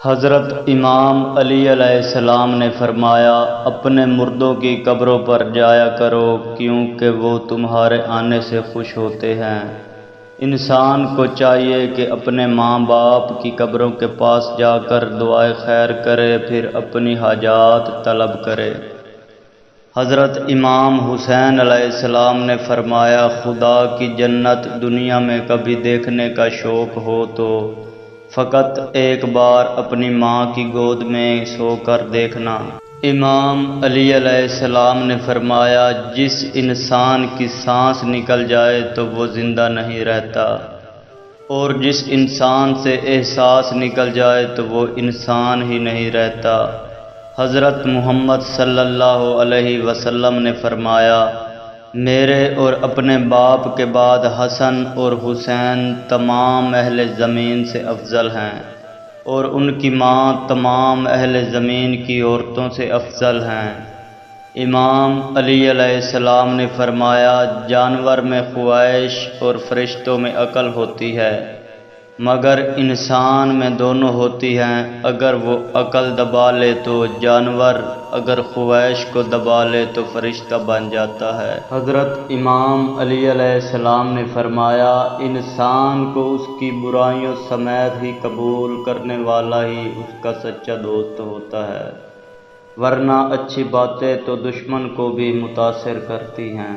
حضرت امام علی علیہ السلام نے فرمایا، اپنے مردوں کی قبروں پر جایا کرو کیونکہ وہ تمہارے آنے سے خوش ہوتے ہیں۔ انسان کو چاہیے کہ اپنے ماں باپ کی قبروں کے پاس جا کر دعائے خیر کرے، پھر اپنی حاجات طلب کرے۔ حضرت امام حسین علیہ السلام نے فرمایا، خدا کی جنت دنیا میں کبھی دیکھنے کا شوق ہو تو فقط ایک بار اپنی ماں کی گود میں سو کر دیکھنا۔ امام علی علیہ السلام نے فرمایا، جس انسان کی سانس نکل جائے تو وہ زندہ نہیں رہتا، اور جس انسان سے احساس نکل جائے تو وہ انسان ہی نہیں رہتا۔ حضرت محمد صلی اللہ علیہ وسلم نے فرمایا، میرے اور اپنے باپ کے بعد حسن اور حسین تمام اہل زمین سے افضل ہیں، اور ان کی ماں تمام اہل زمین کی عورتوں سے افضل ہیں۔ امام علی علیہ السلام نے فرمایا، جانور میں خواہش اور فرشتوں میں عقل ہوتی ہے، مگر انسان میں دونوں ہوتی ہیں۔ اگر وہ عقل دبا لے تو جانور، اگر خواہش کو دبا لے تو فرشتہ بن جاتا ہے۔ حضرت امام علی علیہ السلام نے فرمایا، انسان کو اس کی برائیوں سمیت ہی قبول کرنے والا ہی اس کا سچا دوست ہوتا ہے، ورنہ اچھی باتیں تو دشمن کو بھی متاثر کرتی ہیں۔